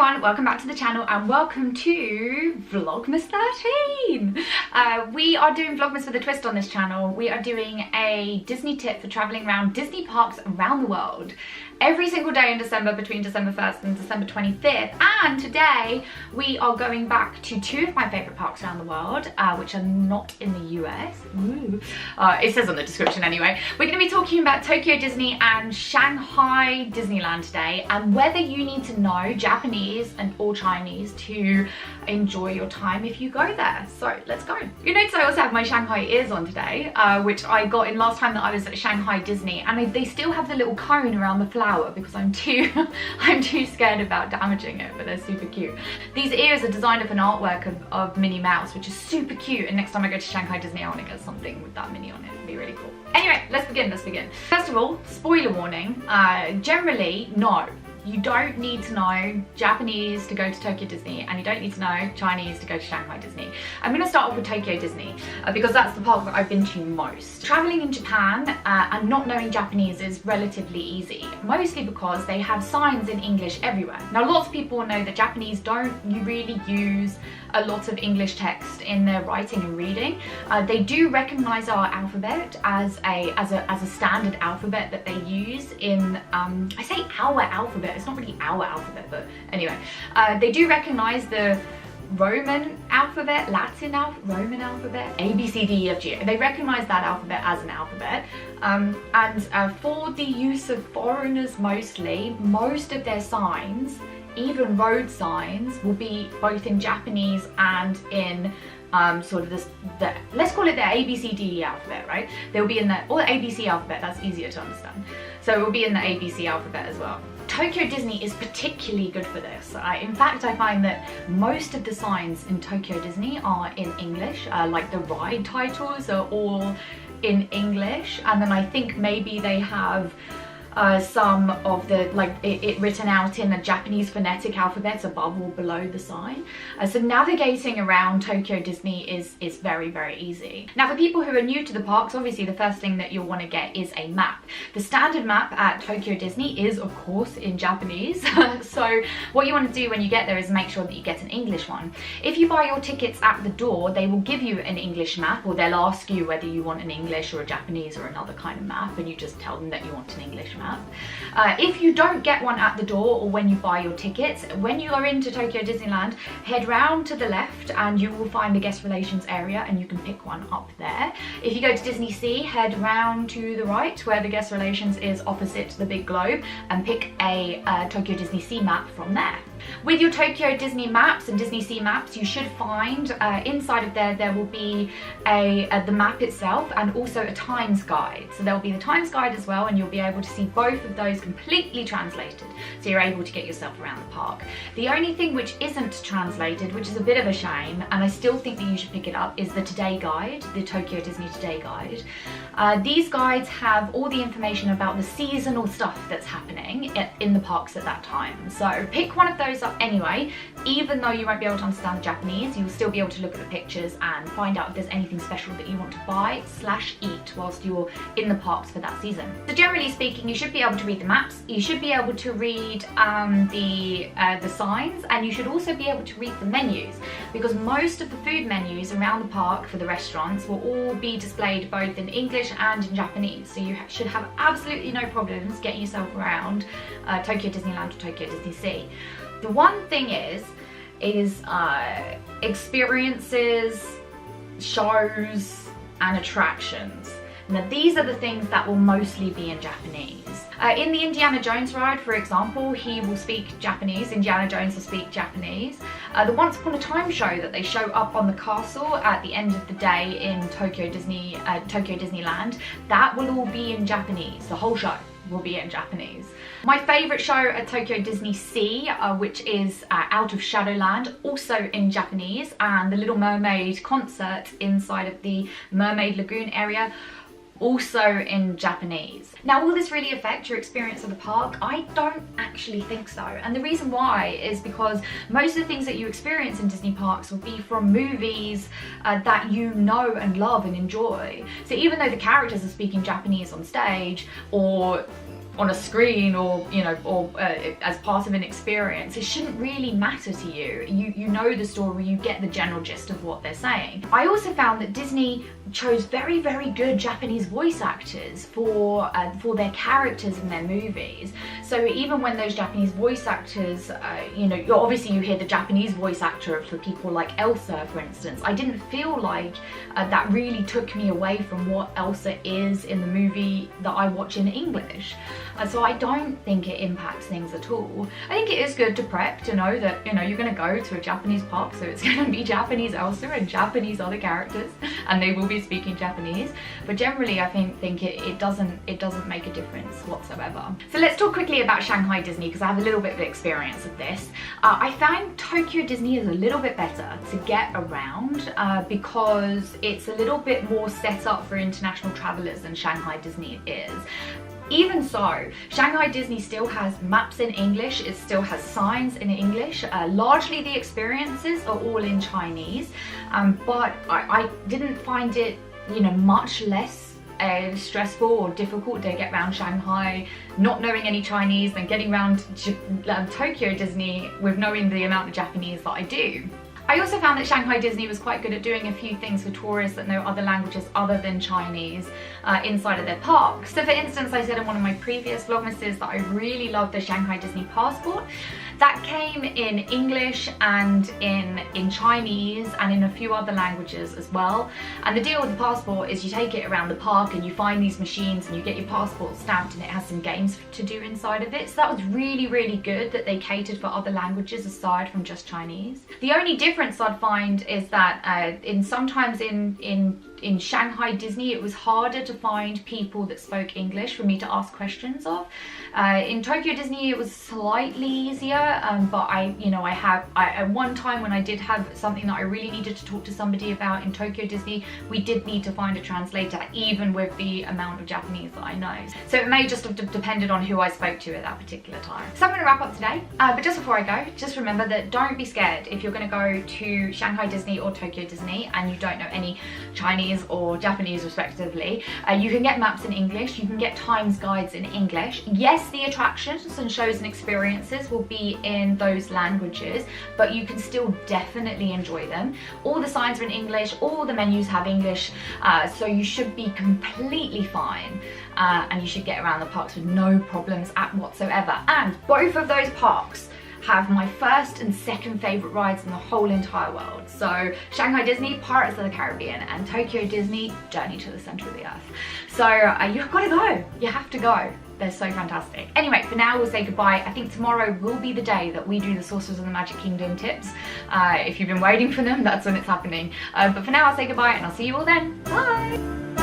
everyone, welcome back to the channel and welcome to Vlogmas 13. We are doing Vlogmas with a twist on this channel. We are doing a Disney tip for traveling around Disney parks around the world every single day in December between December 1st and December 25th. And today we are going back to two of my favorite parks around the world, which are not in the US. It says on the description anyway. We're going to be talking about Tokyo Disney and Shanghai Disneyland today, and whether you need to know Japanese and or Chinese to enjoy your time if you go there. So let's go. You notice I also have my Shanghai ears on today, which I got in last time that I was at Shanghai Disney, and they still have the little cone around the flower because I'm too scared about damaging it, but they're super cute. These ears are designed of an artwork of Minnie Mouse, which is super cute, and next time I go to Shanghai Disney I want to get something with that Minnie on it. It'd be really cool. Anyway, let's begin. First of all, spoiler warning, generally no. You don't need to know Japanese to go to Tokyo Disney, and you don't need to know Chinese to go to Shanghai Disney. I'm going to start off with Tokyo Disney because that's the park that I've been to most. Traveling in Japan and not knowing Japanese is relatively easy, mostly because they have signs in English everywhere. Now lots of people know that Japanese don't really use a lot of English text in their writing and reading. They do recognize our alphabet as a standard alphabet that they use in, I say our alphabet, it's not really our alphabet, but anyway. They do recognize the Roman alphabet, Roman alphabet, A, B, C, D, E, F, G. They recognize that alphabet as an alphabet. And for the use of foreigners mostly, most of their signs, even road signs, will be both in Japanese and in sort of let's call it the ABCD alphabet, right? They'll be in the, or the ABC alphabet, that's easier to understand. So it will be in the ABC alphabet as well. Tokyo Disney is particularly good for this. In fact, I find that most of the signs in Tokyo Disney are in English, like the ride titles are all in English, and then I think maybe they have some of the, like it written out in a Japanese phonetic alphabet above or below the sign. So navigating around Tokyo Disney is very, very easy. Now for people who are new to the parks, obviously the first thing that you'll want to get is a map. The standard map at Tokyo Disney is of course in Japanese. So what you want to do when you get there is make sure that you get an English one. If you buy your tickets at the door, they will give you an English map, or they'll ask you whether you want an English or a Japanese or another kind of map, and you just tell them that you want an English map. If you don't get one at the door or when you buy your tickets, when you are into Tokyo Disneyland, head round to the left and you will find the guest relations area, and you can pick one up there. If you go to Disney Sea, head round to the right where the guest relations is opposite the big globe, and pick a Tokyo Disney Sea map from there. With your Tokyo Disney maps and Disney Sea maps, you should find inside of there will be the map itself and also a times guide. So there will be the times guide as well, and you'll be able to see both of those completely translated, so you're able to get yourself around the park. The only thing which isn't translated, which is a bit of a shame, and I still think that you should pick it up, is the Today Guide, the Tokyo Disney Today Guide. These guides have all the information about the seasonal stuff that's happening in the parks at that time. So pick one of those up anyway. Even though you won't be able to understand the Japanese, you'll still be able to look at the pictures and find out if there's anything special that you want to buy / eat whilst you're in the parks for that season. So generally speaking, you should be able to read the maps, you should be able to read the signs, and you should also be able to read the menus, because most of the food menus around the park for the restaurants will all be displayed both in English and in Japanese, so you should have absolutely no problems getting yourself around Tokyo Disneyland or Tokyo Disney Sea. The one thing is experiences, shows and attractions. Now these are the things that will mostly be in Japanese. In the Indiana Jones ride, for example, he will speak Japanese. Indiana Jones will speak Japanese. The Once Upon a Time show that they show up on the castle at the end of the day in Tokyo Disneyland, that will all be in Japanese. The whole show will be in Japanese. My favourite show at Tokyo Disney Sea, which is Out of Shadowland, also in Japanese, and the Little Mermaid concert inside of the Mermaid Lagoon area, also in Japanese. Now, will this really affect your experience of the park? I don't actually think so, and the reason why is because most of the things that you experience in Disney parks will be from movies that you know and love and enjoy. So even though the characters are speaking Japanese on stage, or on a screen or, you know, or as part of an experience, it shouldn't really matter to you. You know the story, you get the general gist of what they're saying. I also found that Disney chose very, very good Japanese voice actors for their characters in their movies. So even when those Japanese voice actors, you know, obviously you hear the Japanese voice actor for people like Elsa, for instance, I didn't feel like that really took me away from what Elsa is in the movie that I watch in English. So I don't think it impacts things at all. I think it is good to prep to know that, you know, you're going to go to a Japanese park, so it's going to be Japanese Elsa and Japanese other characters, and they will be speaking Japanese. But generally, I think it doesn't make a difference whatsoever. So let's talk quickly about Shanghai Disney, because I have a little bit of experience of this. I found Tokyo Disney is a little bit better to get around because it's a little bit more set up for international travelers than Shanghai Disney is. Even so, Shanghai Disney still has maps in English, it still has signs in English. Largely the experiences are all in Chinese, but I didn't find it, you know, much less stressful or difficult to get around Shanghai not knowing any Chinese than getting around Tokyo Disney with knowing the amount of Japanese that I do. I also found that Shanghai Disney was quite good at doing a few things for tourists that know other languages other than Chinese inside of their park. So for instance, I said in one of my previous Vlogmases that I really loved the Shanghai Disney passport. That came in English and in Chinese and in a few other languages as well. And the deal with the passport is you take it around the park and you find these machines and you get your passport stamped, and it has some games to do inside of it. So that was really, really good that they catered for other languages aside from just Chinese. The only difference I'd find is that sometimes in Shanghai Disney it was harder to find people that spoke English for me to ask questions of. In Tokyo Disney it was slightly easier, but at one time when I did have something that I really needed to talk to somebody about in Tokyo Disney, we did need to find a translator even with the amount of Japanese that I know. So it may just have depended on who I spoke to at that particular time. So I'm going to wrap up today, but just before I go, just remember that don't be scared if you're going to go to Shanghai Disney or Tokyo Disney and you don't know any Chinese or Japanese respectively. You can get maps in English, you can get times guides in English. Yes, the attractions and shows and experiences will be in those languages, but you can still definitely enjoy them. All the signs are in English, all the menus have English, so you should be completely fine. And you should get around the parks with no problems whatsoever. And both of those parks have my first and second favourite rides in the whole entire world. So Shanghai Disney, Pirates of the Caribbean, and Tokyo Disney, Journey to the Centre of the Earth. So you've got to go, you have to go. They're so fantastic. Anyway, for now we'll say goodbye. I think tomorrow will be the day that we do the Sorcerers of the Magic Kingdom tips. If you've been waiting for them, that's when it's happening. But for now I'll say goodbye and I'll see you all then. Bye!